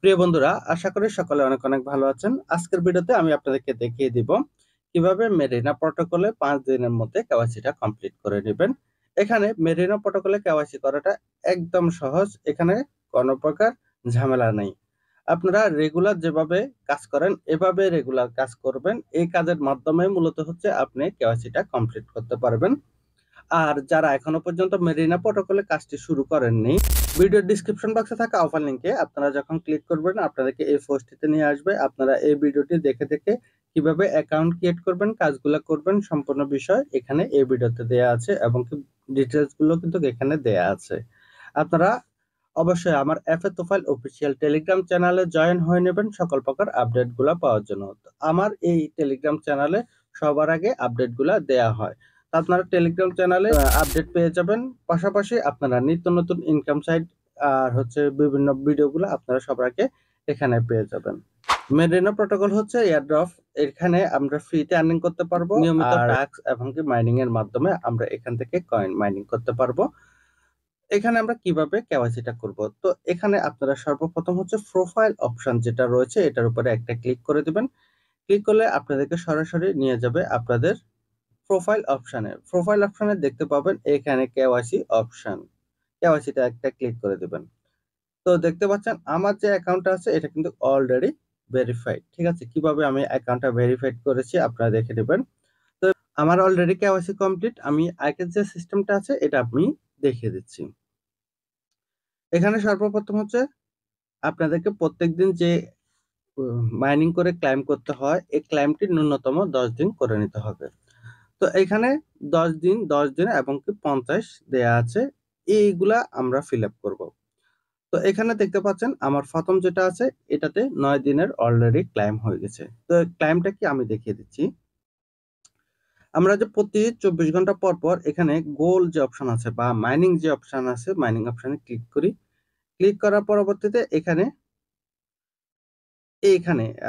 প্রিয় বন্ধুরা, আশা করি সকলে অনেক অনেক ভালো আছেন। আজকের ভিডিওতে আমি আপনাদেরকে দেখিয়ে দিব কিভাবে মেরিনা প্রটোকলে 5 দিনের মধ্যে কেওয়াইসিটা কমপ্লিট করে নেবেন। এখানে মেরিনা প্রটোকলে কেওয়াইসি করাটা একদম সহজ। এখানে কোনো প্রকার ঝামেলা নেই। আপনারা রেগুলার যেভাবে কাজ করেন এভাবে রেগুলার কাজ করবেন। এই কাজের মাধ্যমে মূলত হচ্ছে আপনি কেওয়াইসিটা কমপ্লিট করতে পারবেন। আর যারা এখনো পর্যন্ত মেরিনা প্রোটোকলে কাজটি শুরু করেননি, ভিডিওর ডেসক্রিপশন বক্সে থাকা অফার লিংকে আপনারা যখন ক্লিক করবেন আপনাদেরকে এই পোস্টটিতে নিয়ে আসবে। আপনারা এই ভিডিওটি দেখে দেখে কিভাবে অ্যাকাউন্ট ক্রিয়েট করবেন, কাজগুলো করবেন সম্পূর্ণ বিষয় এখানে এই ভিডিওতে দেয়া আছে এবং কি ডিটেইলস গুলো কিন্তু এখানে দেয়া আছে। আপনারা অবশ্যই আমার এফএ তোফাইল অফিসিয়াল টেলিগ্রাম চ্যানেলে জয়েন হয়ে নেবেন সকল প্রকার আপডেটগুলো পাওয়ার জন্য। তো আমার এই টেলিগ্রাম চ্যানেলে সবার আগে আপডেটগুলো দেয়া হয়। তো আপনারা টেলিগ্রাম চ্যানেলে আপডেট পেয়ে যাবেন। পাশাপাশি আপনারা নিত্য নতুন ইনকাম সাইট আর হচ্ছে বিভিন্ন ভিডিওগুলো আপনারা সবার আগে এখানে পেয়ে যাবেন। মেরিনো প্রোটোকল হচ্ছে এয়ারড্রপ। এখানে আমরা ফ্রিতে আর্নিং করতে পারবো। নিয়মিত টাস্ক এবং কি মাইনিং এর মাধ্যমে আমরা এখান থেকে কয়েন মাইনিং করতে পারবো। এখানে আমরা কিভাবে কেওয়াইসিটা করব? তো এখানে আপনারা সর্বপ্রথম হচ্ছে প্রোফাইল অপশন যেটা রয়েছে এটার উপরে একটা ক্লিক করে দিবেন। ক্লিক করলে আপনাদেরকে সরাসরি নিয়ে যাবে আপনাদের প্রোফাইল অপশনে। প্রোফাইল অপশনে দেখতে পাবেন এখানে কেওয়াইসি অপশন। কেওয়াইসিটা একটা ক্লিক করে দিবেন। তো দেখতে পাচ্ছেন আমার যে অ্যাকাউন্টটা আছে এটা কিন্তু অলরেডি ভেরিফাইড। ঠিক আছে? কিভাবে আমি অ্যাকাউন্টটা ভেরিফাইড করেছি আপনারা দেখে নেবেন। তো আমার অলরেডি কেওয়াইসি কমপ্লিট। আমি আগের যে সিস্টেমটা আছে এটা আমি দেখিয়ে দিচ্ছি। এখানে সর্বপ্রথম হচ্ছে আপনাদেরকে প্রত্যেকদিন যে মাইনিং করে ক্লাইম করতে হয় এই ক্লাইমটি ন্যূনতম 10 দিন করে নিতে হবে। তো এখানে 10 দিন এবং কি 50 দেয়া আছে। এইগুলা আমরা ফিল আপ করবো। তো এখানে দেখতে পাচ্ছেন আমার প্রথম যেটা আছে এটাতে 9 দিনের অলরেডি ক্লাইম হয়ে গেছে। তো ক্লাইমটা কি আমি দেখিয়ে দিচ্ছি। আমরা যে প্রতি 24 ঘন্টা পর পর এখানে গোল যে অপশন আছে বা মাইনিং যে অপশন আছে মাইনিং অপশনে ক্লিক করি। ক্লিক করার পরবর্তীতে এখানে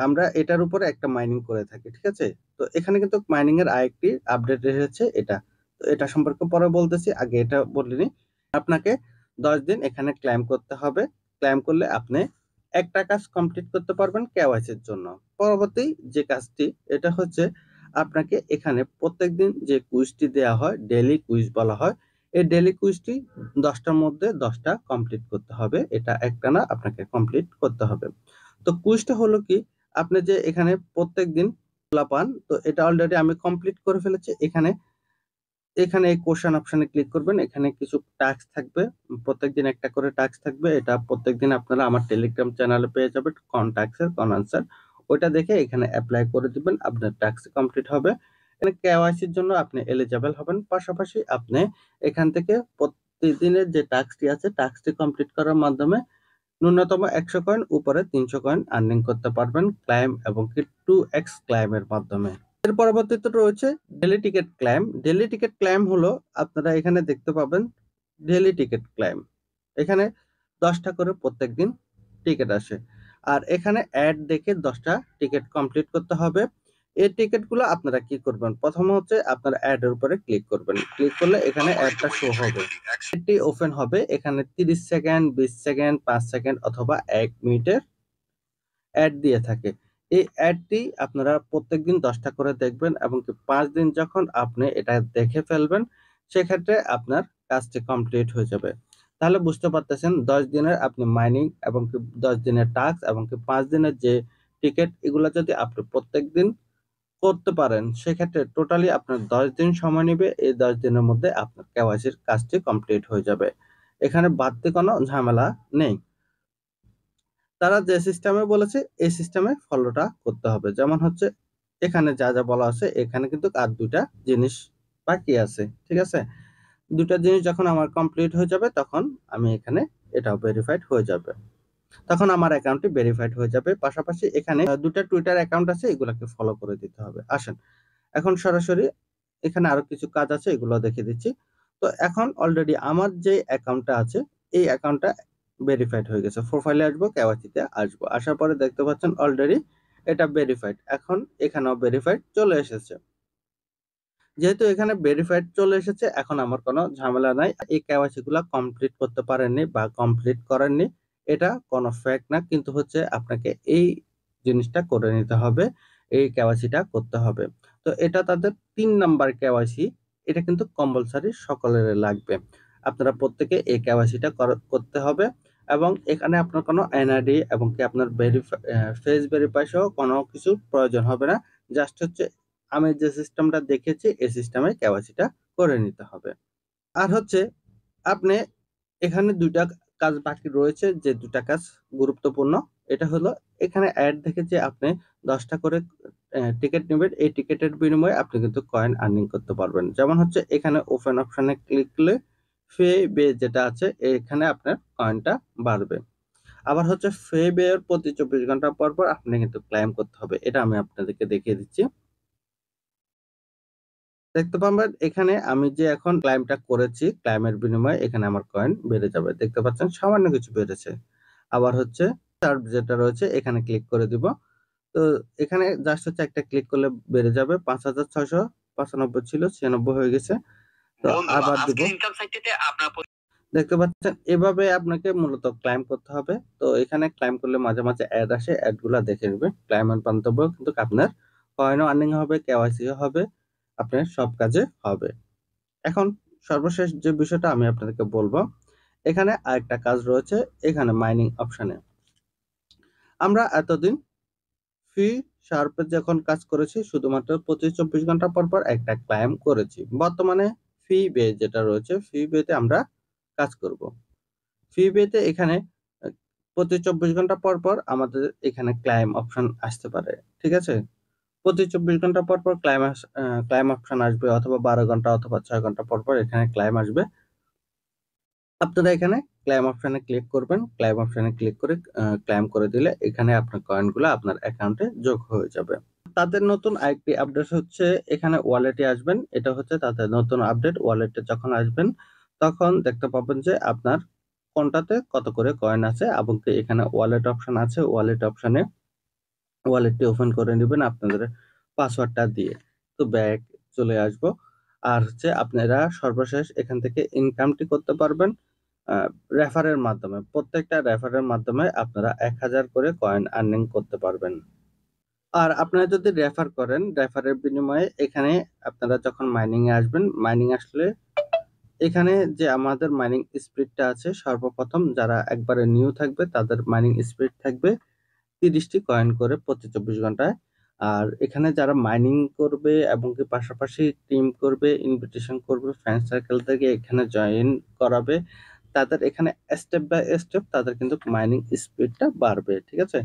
আমরা এটার উপরে একটা মাইনিং করে থাকি। ঠিক আছে? তো এখানে কিন্তু মাইনিং এর আরেকটি আপডেট এসেছে এটা। তো এটা সম্পর্কে পরে বলতেছি। আগে এটা বলে নিই। আপনাকে 10 দিন এখানে ক্লাইম করতে হবে। ক্লাইম করলে আপনি একটা কাজ কমপ্লিট করতে পারবেন কেওয়াইসির জন্য। পরবর্তী যে কাজটি এটা হচ্ছে আপনাকে এখানে প্রত্যেকদিন যে কুইজটি দেয়া হয়, ডেইলি কুইজ বলা হয়। এই ডেইলি কুইজটি 10টার মধ্যে 10টা কমপ্লিট করতে হবে। এটা একটানা আপনাকে কমপ্লিট করতে হবে। তো কুইজটা হলো কি আপনি যে এখানে প্রত্যেকদিন পান। তো এটা অলরেডি আমি কমপ্লিট করে ফেলেছি। এখানে এখানে এই কোশ্চেন অপশনে ক্লিক করবেন। এখানে কিছু টাস্ক থাকবে। প্রত্যেকদিন একটা করে টাস্ক থাকবে। এটা প্রত্যেকদিন আপনারা আমার টেলিগ্রাম চ্যানেলে পেয়ে যাবেন। কোন টাস্কের কোন আনসার ওইটা দেখে এখানে অ্যাপ্লাই করে দিবেন। আপনার টাস্ক কমপ্লিট হবে। এখানে কেওয়াইসির জন্য আপনি এলিজিবল হবেন। পাশাপাশি আপনি এখান থেকে প্রতিদিনের যে টাস্কটি আছে টাস্কটি কমপ্লিট করার মাধ্যমে ন্যূনতম 100 কয়েন উপরে 300 কয়েন আর্নিং করতে পারবেন ক্লাইম এবং কি 2x ক্লাইমের মাধ্যমে। এর পরবর্তীতে রয়েছে daily ticket claim. Daily ticket claim হলো আপনারা এখানে দেখতে পাবেন ডেইলি টিকেট ক্লাইম। এখানে 10টা করে প্রত্যেকদিন টিকেট আসে। আর এখানে অ্যাড দেখে 10টা টিকেট কমপ্লিট করতে হবে। এই টিকেটগুলো আপনারা কি করবেন? প্রথমে হচ্ছে আপনারা অ্যাড এর উপরে ক্লিক করবেন। ক্লিক করলে এখানে অ্যাডটা শো হবে। অ্যাডটি ওপেন হবে। এখানে 30 সেকেন্ড, 20 সেকেন্ড, 5 সেকেন্ড অথবা 1 মিনিটের অ্যাড দিয়ে থাকে। এই অ্যাডটি আপনারা প্রত্যেকদিন 10টা করে দেখবেন এবং কি 5 দিন যখন আপনি এটা দেখে ফেলবেন সেক্ষেত্রে আপনার কাজটি কমপ্লিট হয়ে যাবে। তাহলে বুঝতে পারতেছেন 10 দিনের আপনি মাইনিং এবং কি 10 দিনের টাস্ক এবং কি 5 দিনের যে টিকেট এগুলা যদি আপনি প্রত্যেকদিন করতে পারেন সেক্ষেত্রে টোটালি আপনার 10 দিন সময় নিবে। এই 10 দিনের মধ্যে আপনার কেওয়াইসির কাজটি কমপ্লিট হয়ে যাবে। এখানে বাড়তি কোনো ঝামেলা নেই। তারা যে সিস্টেমে বলেছে এই সিস্টেমে ফলোটা করতে হবে। যেমন হচ্ছে এখানে যা যা বলা আছে এখানে কিন্তু আর 2টা জিনিস বাকি আছে। ঠিক আছে? 2টা জিনিস যখন আমার কমপ্লিট হয়ে যাবে তখন আমি এখানে এটাও ভেরিফাইড হয়ে যাবে। তখন আমার অ্যাকাউন্টটি ভেরিফাইড হয়ে যাবে। পাশাপাশি এখানে 2টা টুইটার অ্যাকাউন্ট আছে এগুলাকে ফলো করে দিতে হবে। আসেন এখন সরাসরি এখানে আরো কিছু কাজ আছে এগুলো দেখিয়ে দিচ্ছি। তো এখন অলরেডি আমার যে অ্যাকাউন্টটা আছে এই অ্যাকাউন্টটা ভেরিফাইড হয়ে গেছে। প্রোফাইলে আসবো, কেওয়াইসিতে আসবো। আসার পরে দেখতে পাচ্ছেন অলরেডি এটা ভেরিফাইড। এখন এখানেও ভেরিফাইড চলে এসেছে। যেহেতু এখানে ভেরিফাইড চলে এসেছে এখন আমার কোনো ঝামেলা নাই। এই কেওয়াইসি গুলা কমপ্লিট করতে পারেননি বা কমপ্লিট করেননি এটা কোনো ফেক না, কিন্তু হচ্ছে আপনাকে এই জিনিসটা করে নিতে হবে, এই কেওয়াইসিটা করতে হবে। তো এটা তাদের 3 নাম্বার কেওয়াইসি, এটা কিন্তু কম্পালসারি সকলের লাগবে। আপনারা প্রত্যেকে এই কেওয়াইসিটা করতে হবে এবং এখানে আপনার কোনো এনআইডি এবং কি আপনার ফেস ভেরিফাই সহ কোনো কিছু প্রয়োজন হবে না। জাস্ট হচ্ছে আমি যে সিস্টেমটা দেখেছি এই সিস্টেমে কেওয়াইসিটা করে নিতে হবে। আর হচ্ছে আপনি এখানে 2টা কাজ বাকি রয়েছে, যে 2টা কাজ গুরুত্বপূর্ণ। এটা হলো এখানে অ্যাড দেখেছি আপনি 10টা করে টিকেট নেবেন, এই টিকেটের বিনিময়ে আপনি কিন্তু কয়েন আর্নিং করতে পারবেন। যেমন হচ্ছে এখানে ওপেন অপশনে ক্লিক করলে ফে বে যেটা আছে এখানে আপনার কয়েনটা বাড়বে। আবার হচ্ছে ফে বে এর প্রতি 24 ঘন্টা পর পর আপনি কিন্তু ক্লেম করতে হবে। এটা আমি আপনাদেরকে দেখিয়ে দিচ্ছি। দেখতে পাবেন এখানে আমি যে এখন ক্লাইমটা করেছি, ক্লাইমের বিনিময়ে এখানে আমার কয়েন বেড়ে যাবে। দেখতে পাচ্ছেন সামান্য কিছু বেড়েছে। আবার হচ্ছে সার্ভ যেটা রয়েছে এখানে ক্লিক করে দিব। তো এখানে জাস্ট হচ্ছে একটা ক্লিক করলে বেড়ে যাবে। ৫,৬৯৫ ছিল, ৯৬ হয়ে গেছে। তো আবার দিব। দেখতে পাচ্ছেন এভাবে আপনাকে মূলত ক্লাইম করতে হবে। তো এখানে ক্লাইম করলে মাঝে মাঝে অ্যাড আসে, অ্যাড গুলা দেখে নেবেন। ক্লাইম এর গন্তব্য কিন্তু আপনার কয়েনও আর্নিং হবে, কেওয়াইসিও হবে, আপনার সব কাজে হবে। এখন সর্বশেষ যে বিষয়টা আমি আপনাদেরকে বলবো, এখানে আরেকটা কাজ রয়েছে, এখানে মাইনিং অপশনে আমরা এতদিন ফ্রি শার্পে যখন কাজ করেছি শুধুমাত্র 25-24 ঘন্টা পর পর একটা ক্লাইম করেছি। বর্তমানে ফি বে যেটা রয়েছে, ফি বেতে আমরা কাজ করব। ফি বেতে এখানে প্রতি 24 ঘন্টা পর পর আমাদের এখানে ক্লাইম অপশন আসতে পারে, ঠিক আছে? প্রতি 24 ঘন্টা পর পর ক্লাইম অপশন আসবে, অথবা 12 ঘন্টা অথবা 6 ঘন্টা পর পর এখানে ক্লাইম আসবে। আপনারা এখানে ক্লেম অপশনে ক্লিক করবেন। ক্লেম অপশনে ক্লিক করে ক্লেম করে দিলে এখানে আপনার কয়েনগুলো আপনার অ্যাকাউন্টে যোগ হয়ে যাবে। তাদের নতুন আরেকটি আপডেট হচ্ছে এখানে ওয়ালেটে আসবেন। এটা হচ্ছে তাদের নতুন আপডেট। ওয়ালেটে যখন আসবেন তখন দেখতে পাবেন যে আপনার কোনটাতে কত করে কয়েন আছে এবং এখানে ওয়ালেট অপশন আছে। ওয়ালেট অপশনে ওয়ালেটটি ওপেন করে নেবেন আপনাদের পাসওয়ার্ডটা দিয়ে। তো ব্যাক চলে আসব। আর হচ্ছে আপনারা সর্বশেষ এখান থেকে ইনকামটি করতে পারবেন রেফারের মাধ্যমে। প্রত্যেকটা রেফারের মাধ্যমে আপনারা 1000 করে কয়েন আর্নিং করতে পারবেন। আর আপনারা যদি রেফার করেন, রেফারের বিনিময়ে এখানে আপনারা যখন মাইনিং এ আসবেন, মাইনিং আসলে এখানে যে আমাদের মাইনিং স্পিডটা আছে, সর্বপ্রথম যারা একবারে নিউ থাকবে তাদের মাইনিং স্পিড থাকবে 30টি কয়েন করে প্রতি 24 ঘন্টায়। আর এখানে যারা মাইনিং করবে এবং কি পাশাপাশি টিম করবে, ইনভিটেশন করবে, ফ্রেন্ড সার্কেল থেকে এখানে জয়েন করাবে, তাদের এখানে স্টেপ বাই স্টেপ তাদের কিন্তু মাইনিং স্পিডটা বাড়বে, ঠিক আছে?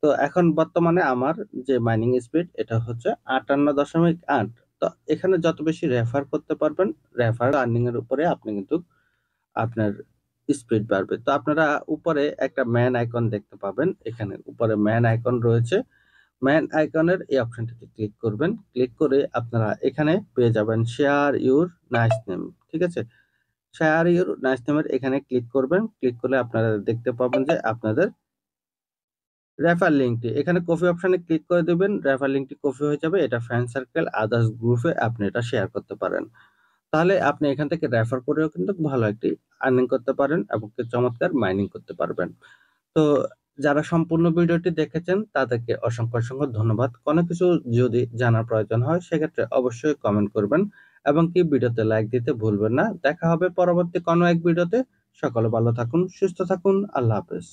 তো এখন বর্তমানে আমার যে মাইনিং স্পিড এটা হচ্ছে 58.8। তো এখানে যত বেশি রেফার করতে পারবেন, রেফার আর্নিং এর উপরে আপনি কিন্তু আপনার স্পিড বাড়বে। তো আপনারা উপরে একটা ম্যান আইকন দেখতে পাবেন, এখানে উপরে ম্যান আইকন রয়েছে। ম্যান আইকনের এই অপশনটিতে ক্লিক করবেন। ক্লিক করে আপনারা এখানে পেয়ে যাবেন শেয়ার ইউর নাইস নেম, ঠিক আছে? শেয়ার ইউর নাইস নেমের এখানে ক্লিক করবেন। ক্লিক করলে আপনারা দেখতে পাবেন যে আপনাদের রেফার লিঙ্কটি এখানে কপি অপশনে ক্লিক করে দিবেন। রেফার লিঙ্কটি কপি হয়ে যাবে। এটা ফ্রেন্ড সার্কেল, আদার্স গ্রুপে আপনি এটা শেয়ার করতে পারেন। তাহলে আপনি এখান থেকে রেফার করেও কিন্তু ভালো একটি আর্নিং করতে পারেন এবং চমৎকার মাইনিং করতে পারবেন। তো যারা সম্পূর্ণ ভিডিওটি দেখেছেন তাদেরকে অসংখ্য অসংখ্য ধন্যবাদ। কোনো কিছু যদি জানার প্রয়োজন হয় সেক্ষেত্রে অবশ্যই কমেন্ট করবেন এবং কি ভিডিওতে লাইক দিতে ভুলবেন না। দেখা হবে পরবর্তী কোনো এক ভিডিওতে। সকলে ভালো থাকুন, সুস্থ থাকুন। আল্লাহ হাফেজ।